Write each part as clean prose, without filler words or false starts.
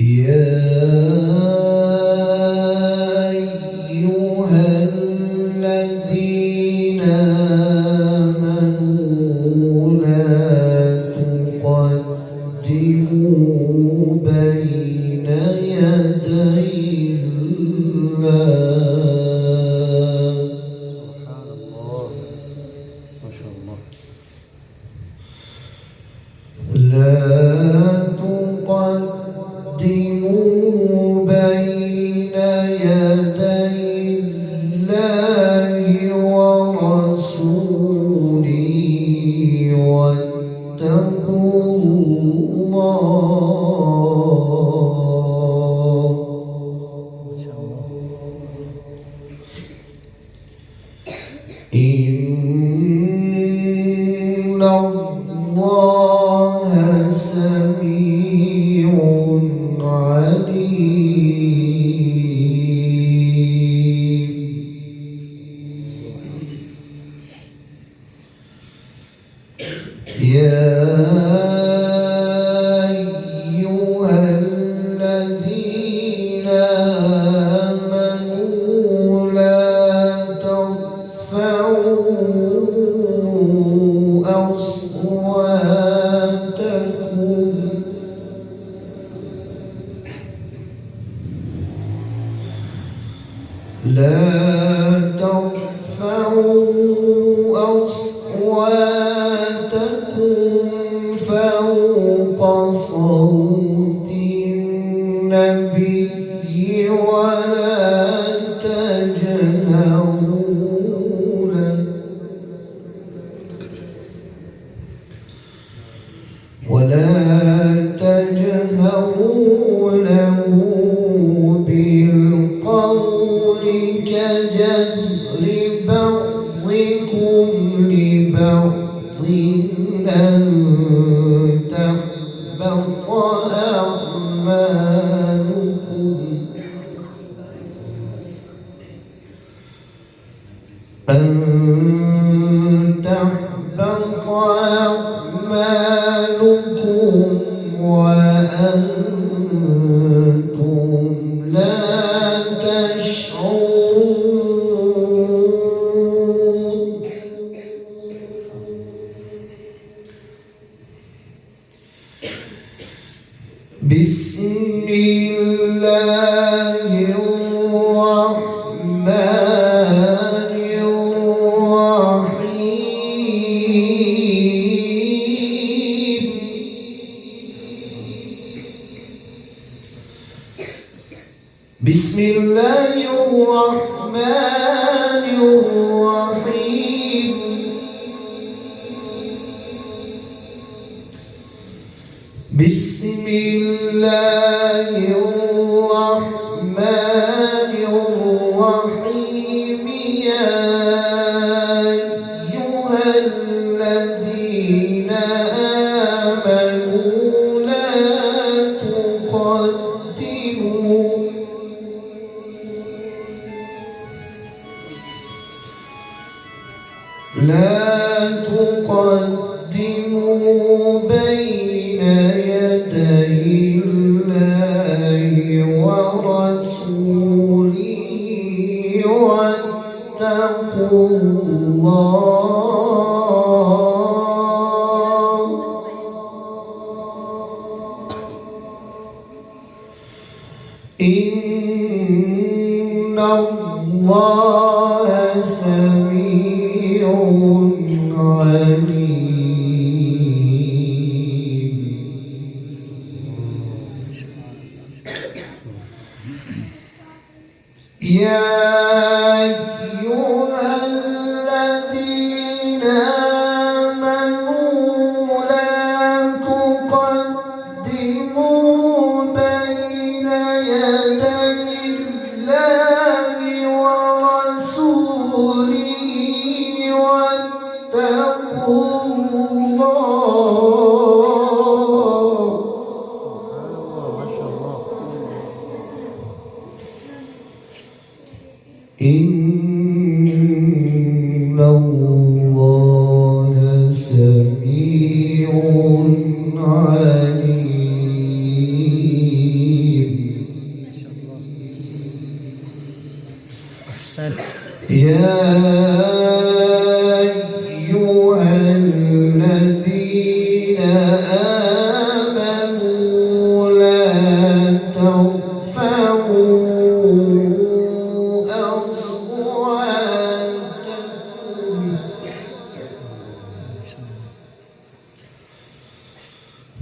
يا أيها الذين آمنوا لا تقدموا بين يدي الله. سبحان الله، ما شاء الله. لا تقدموا بين يدي الله ورسوله واتقوا الله. ما شاء الله. إن الله سميع عليم. يا أيها الذين آمنوا لا ترفعوا أصواتكم فوق صوت النبي ولا تجهروا له بالقول كجهر بعضكم لبعض أن تحبط أعمالكم وأنتم لا تشعرون. بسم الله الرحمن الرحيم. بسم الله الرحمن الرحيم. بسم الله الرحمن الرحيم. يا أيها الذين آمنوا لا تقدموا بين يدي الله ورسوله واتقوا الله. إن الله سميع عليم. يا أيها الذين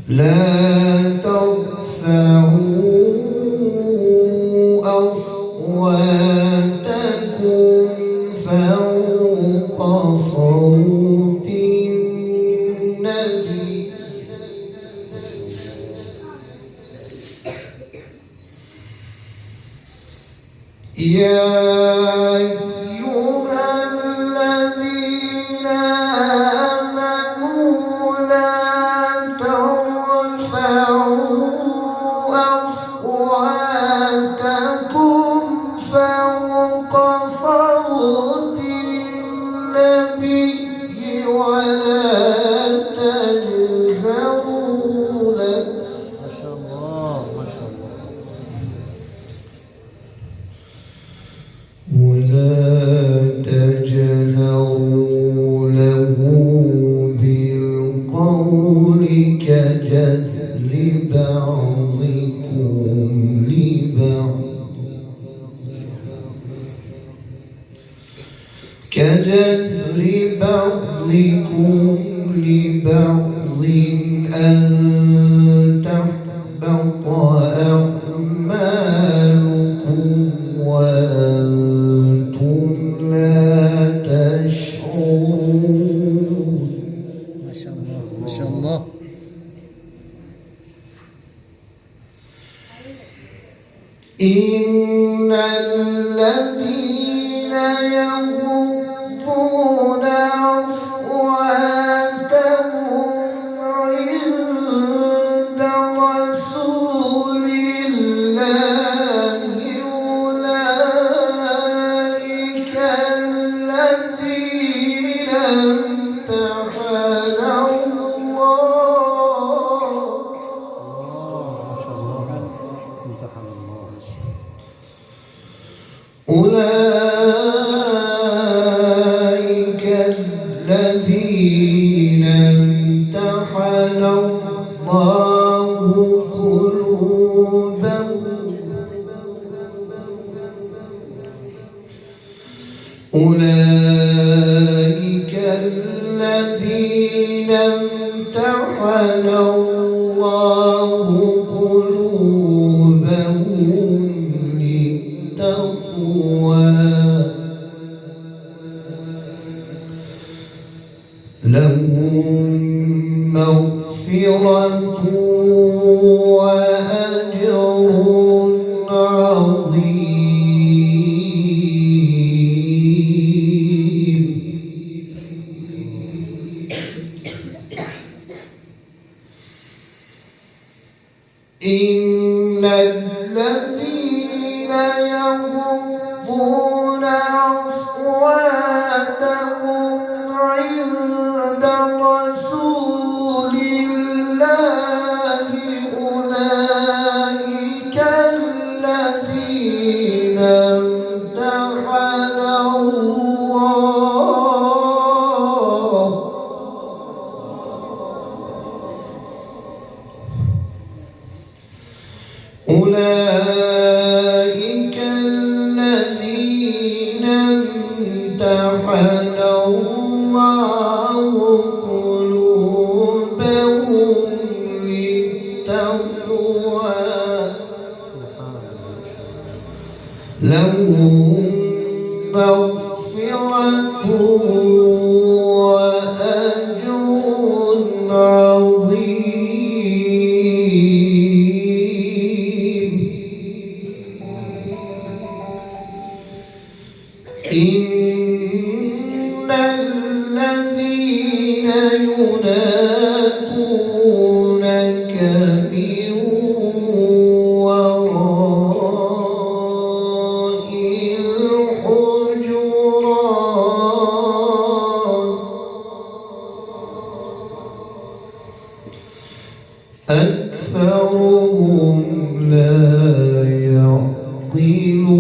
لا ترفعوا أصواتكم فوق صوت النبي يا أيها الذين آمنوا لا ترفعوا أصواتكم فوق صوت النبي ولا تجهروا له ما شاء الله ما شاء الله ولا تجهروا له بالقول كجهر بعضكم لبعض أن تحبط أعمالكم وأنتم لا تشعرون ما شاء الله ما شاء الله إن الذين يغضون أصواتهم عند رسول الله أولئك الذين امتحن الله ما شاء الله امتحن الله أولئك الذين امتحن الله قلوبهم أولئك الذين امتحن الله قلوبهم للتقوى لهم مغفرة وأجر عظيم إن الذين يغضون أصواتهم عند رسول الله أولئك الذين امتحن الله أولئك الذين امتحن الله قلوبهم للتقوى لهم مغفرة وأجر عظيم إن الذين ينادونك من وراء الحجرات أكثرهم لا يعقلون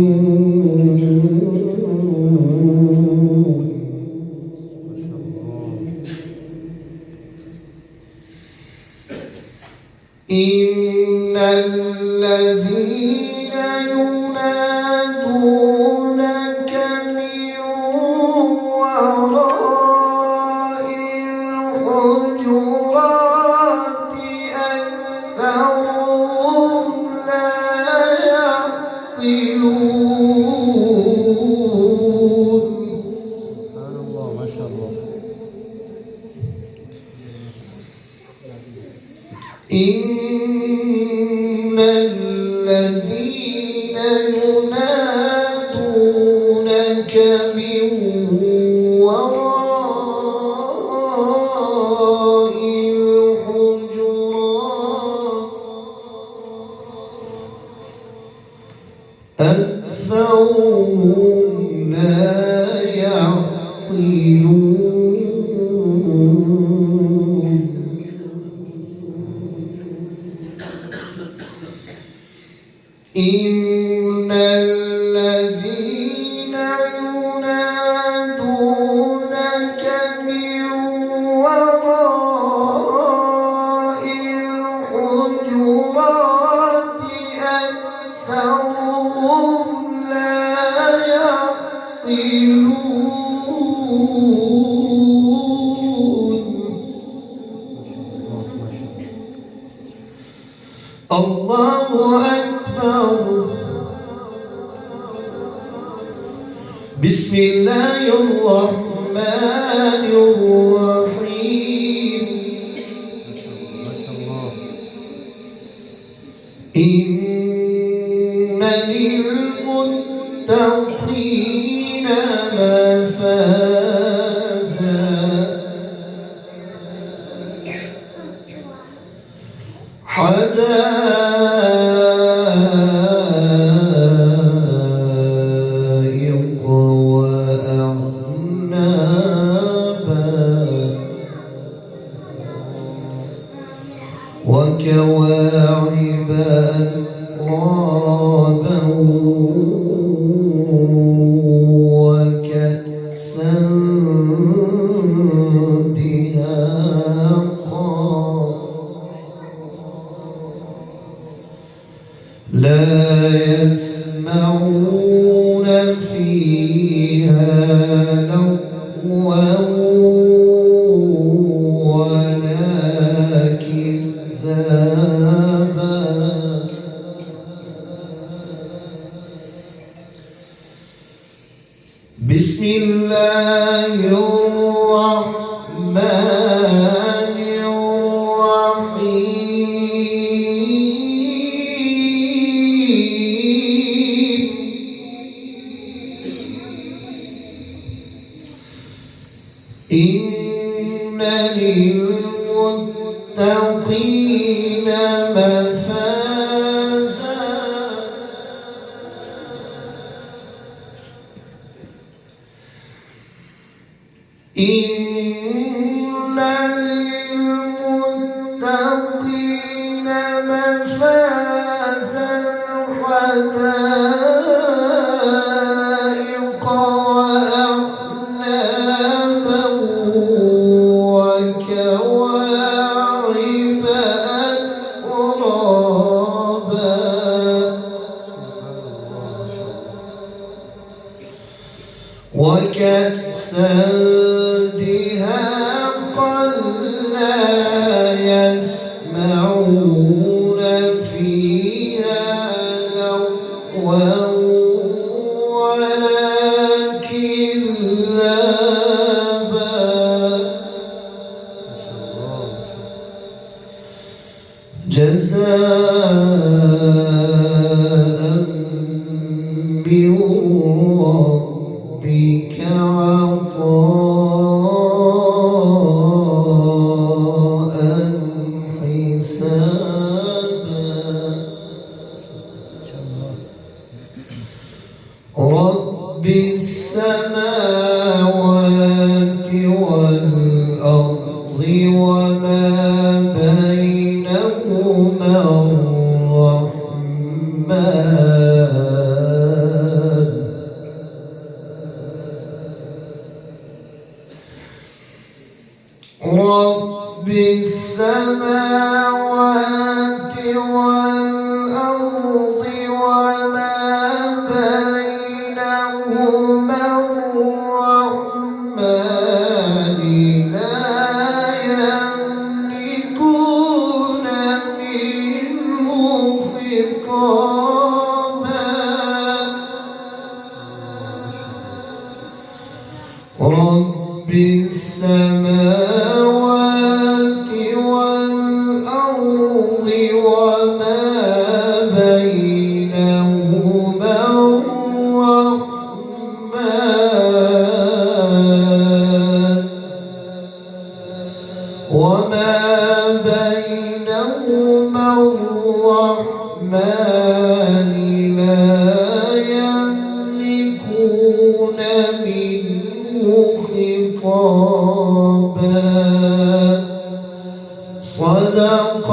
إن الذين ينادونك من وراء الحجرات إن الذين ينادونك من وراء الحجرات أكثرهم لا يعقلون. إن الذين ينادونك من وراء الحجرات أكثرهم لا يعقلون. الله أكبر. بسم الله الرحمن الرحيم. إن للمتقين مفازا حدائق وأعنابا وكواعب أترابا وكأسا دهاقا لا يسمعون فيها لغوا ولا كذابا. بسم الله الرحمن الرحيم. إن للمتقين مفازا إن للمتقين مفازا حدائق وأعنابا وكواعب أترابا وكأسا دهاقا لا يسمعون فيها لغوا ولا كذابا. جزاء من ربك عطاء حسابا. رب السماوات والأرض وما بينهما الرحمن رب السماوات والأرض وما بينهما الرحمن لا يملكون منه خطابا. رب السماوات والأرض وما بينهما الرحمن وما بينهما الرحمن لا يملكون منه خطابا صدق